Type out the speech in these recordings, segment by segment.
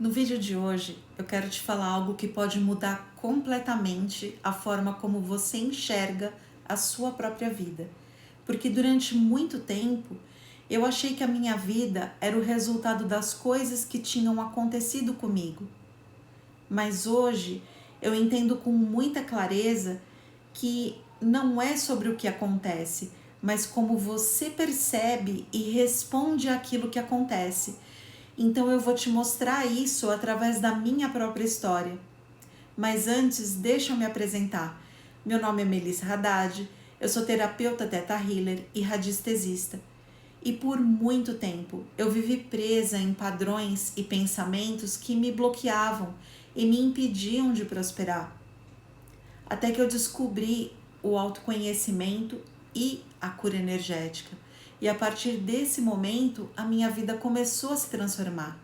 No vídeo de hoje, eu quero te falar algo que pode mudar completamente a forma como você enxerga a sua própria vida. Porque durante muito tempo, eu achei que a minha vida era o resultado das coisas que tinham acontecido comigo. Mas hoje, eu entendo com muita clareza que não é sobre o que acontece, mas como você percebe e responde àquilo que acontece. Então eu vou te mostrar isso através da minha própria história. Mas antes, deixa eu me apresentar. Meu nome é Melissa Haddad, eu sou terapeuta Theta Healer e radiestesista. E por muito tempo eu vivi presa em padrões e pensamentos que me bloqueavam e me impediam de prosperar. Até que eu descobri o autoconhecimento e a cura energética. E a partir desse momento, a minha vida começou a se transformar.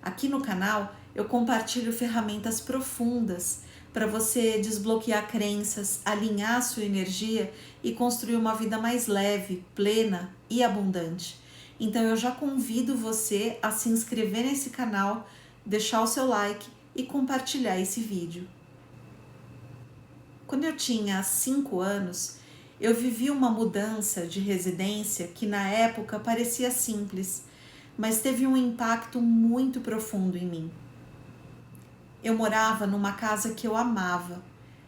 Aqui no canal, eu compartilho ferramentas profundas para você desbloquear crenças, alinhar a sua energia e construir uma vida mais leve, plena e abundante. Então eu já convido você a se inscrever nesse canal, deixar o seu like e compartilhar esse vídeo. Quando eu tinha 5 anos, eu vivi uma mudança de residência que na época parecia simples, mas teve um impacto muito profundo em mim. Eu morava numa casa que eu amava.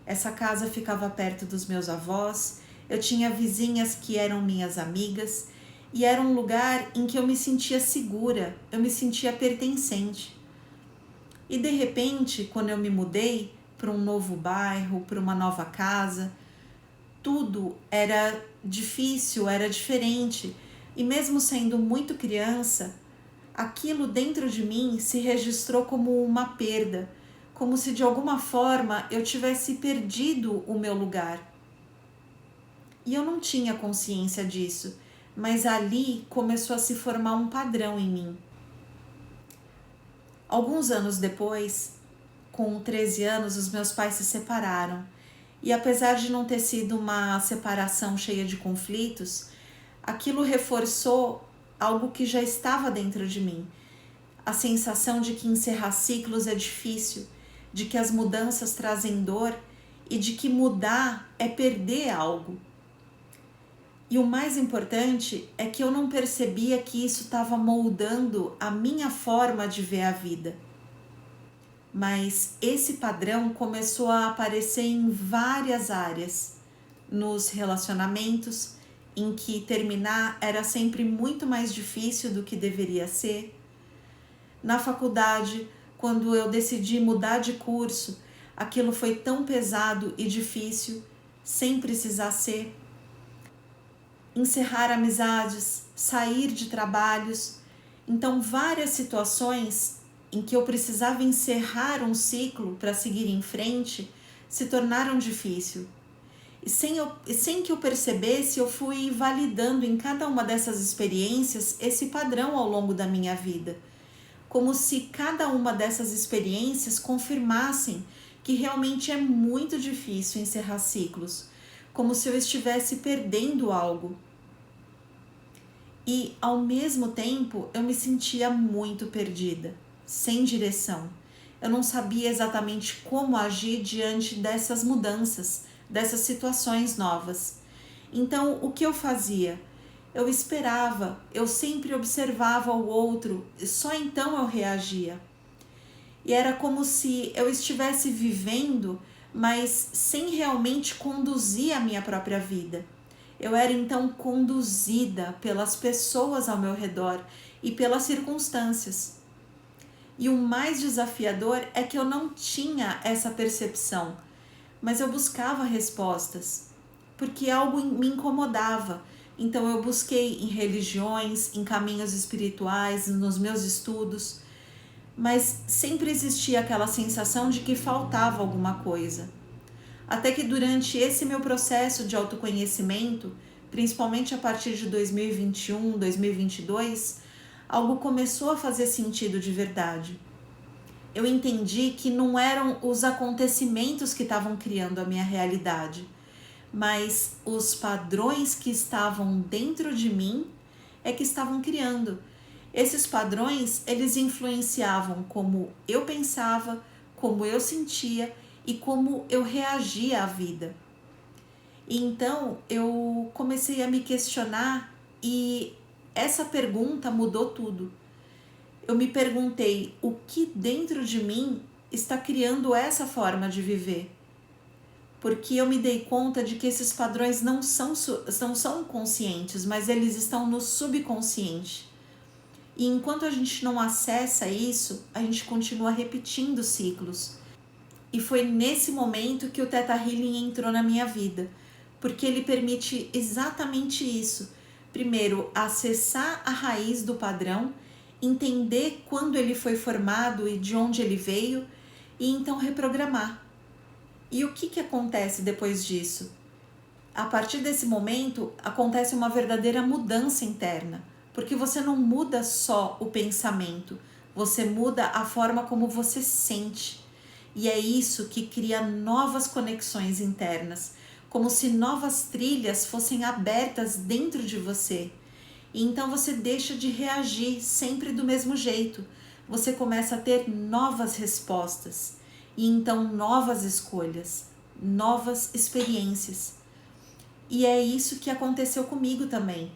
Essa casa ficava perto dos meus avós, eu tinha vizinhas que eram minhas amigas e era um lugar em que eu me sentia segura, eu me sentia pertencente. E de repente, quando eu me mudei para um novo bairro, para uma nova casa, tudo era difícil, era diferente. E mesmo sendo muito criança, aquilo dentro de mim se registrou como uma perda, como se de alguma forma eu tivesse perdido o meu lugar. E eu não tinha consciência disso, mas ali começou a se formar um padrão em mim. Alguns anos depois, com 13 anos, os meus pais se separaram. E apesar de não ter sido uma separação cheia de conflitos, aquilo reforçou algo que já estava dentro de mim. A sensação de que encerrar ciclos é difícil, de que as mudanças trazem dor e de que mudar é perder algo. E o mais importante é que eu não percebia que isso estava moldando a minha forma de ver a vida. Mas esse padrão começou a aparecer em várias áreas, nos relacionamentos, em que terminar era sempre muito mais difícil do que deveria ser. Na faculdade, quando eu decidi mudar de curso, aquilo foi tão pesado e difícil, sem precisar ser. Encerrar amizades, sair de trabalhos. Então, várias situações em que eu precisava encerrar um ciclo para seguir em frente se tornaram difíceis. E sem que eu percebesse, eu fui validando em cada uma dessas experiências esse padrão ao longo da minha vida. Como se cada uma dessas experiências confirmassem que realmente é muito difícil encerrar ciclos, como se eu estivesse perdendo algo. E, ao mesmo tempo, eu me sentia muito perdida, sem direção. Eu não sabia exatamente como agir diante dessas mudanças, dessas situações novas. Então, o que eu fazia? Eu esperava, eu sempre observava o outro, e só então eu reagia. E era como se eu estivesse vivendo, mas sem realmente conduzir a minha própria vida. Eu era então conduzida pelas pessoas ao meu redor e pelas circunstâncias. E o mais desafiador é que eu não tinha essa percepção, mas eu buscava respostas, porque algo me incomodava. Então eu busquei em religiões, em caminhos espirituais, nos meus estudos, mas sempre existia aquela sensação de que faltava alguma coisa. Até que durante esse meu processo de autoconhecimento, principalmente a partir de 2021, 2022, algo começou a fazer sentido de verdade. Eu entendi que não eram os acontecimentos que estavam criando a minha realidade, mas os padrões que estavam dentro de mim é que estavam criando. Esses padrões, eles influenciavam como eu pensava, como eu sentia e como eu reagia à vida. E então eu comecei a me questionar e essa pergunta mudou tudo. Eu me perguntei o que dentro de mim está criando essa forma de viver. Porque eu me dei conta de que esses padrões não são conscientes, mas eles estão no subconsciente. E enquanto a gente não acessa isso, a gente continua repetindo ciclos. E foi nesse momento que o Theta Healing entrou na minha vida, porque ele permite exatamente isso. Primeiro, acessar a raiz do padrão, entender quando ele foi formado e de onde ele veio, e então reprogramar. E o que acontece depois disso? A partir desse momento, acontece uma verdadeira mudança interna, porque você não muda só o pensamento, você muda a forma como você sente. E é isso que cria novas conexões internas, como se novas trilhas fossem abertas dentro de você. E então você deixa de reagir sempre do mesmo jeito. Você começa a ter novas respostas e então novas escolhas, novas experiências. E é isso que aconteceu comigo também.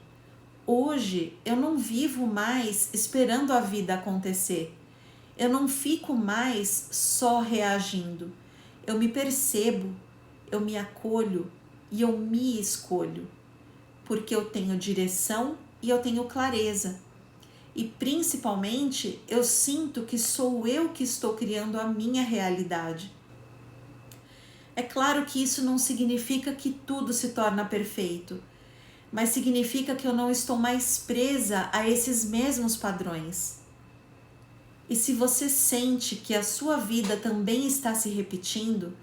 Hoje eu não vivo mais esperando a vida acontecer. Eu não fico mais só reagindo. Eu me percebo, eu me acolho e eu me escolho. Porque eu tenho direção e eu tenho clareza. E principalmente eu sinto que sou eu que estou criando a minha realidade. É claro que isso não significa que tudo se torna perfeito, mas significa que eu não estou mais presa a esses mesmos padrões. E se você sente que a sua vida também está se repetindo,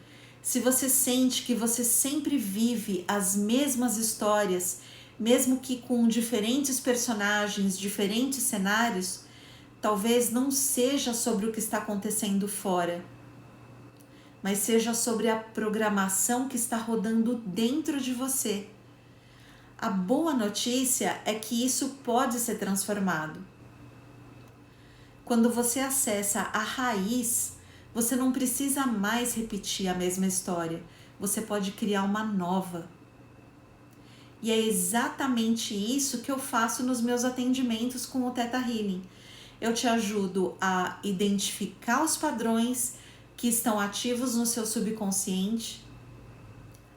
se você sente que você sempre vive as mesmas histórias, mesmo que com diferentes personagens, diferentes cenários, talvez não seja sobre o que está acontecendo fora, mas seja sobre a programação que está rodando dentro de você. A boa notícia é que isso pode ser transformado. Quando você acessa a raiz, você não precisa mais repetir a mesma história, você pode criar uma nova. E é exatamente isso que eu faço nos meus atendimentos com o Theta Healing. Eu te ajudo a identificar os padrões que estão ativos no seu subconsciente,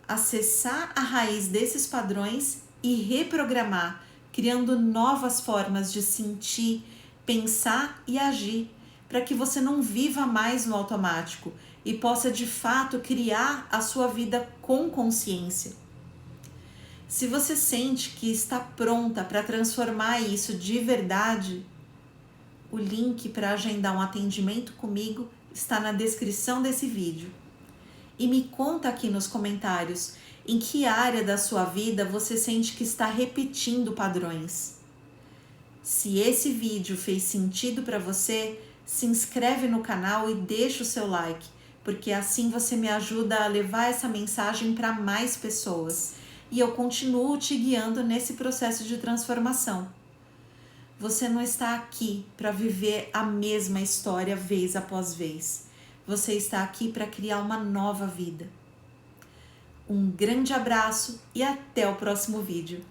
acessar a raiz desses padrões e reprogramar, criando novas formas de sentir, pensar e agir, para que você não viva mais no automático e possa de fato criar a sua vida com consciência. Se você sente que está pronta para transformar isso de verdade, o link para agendar um atendimento comigo está na descrição desse vídeo. E me conta aqui nos comentários em que área da sua vida você sente que está repetindo padrões. Se esse vídeo fez sentido para você, se inscreve no canal e deixa o seu like, porque assim você me ajuda a levar essa mensagem para mais pessoas. E eu continuo te guiando nesse processo de transformação. Você não está aqui para viver a mesma história vez após vez. Você está aqui para criar uma nova vida. Um grande abraço e até o próximo vídeo.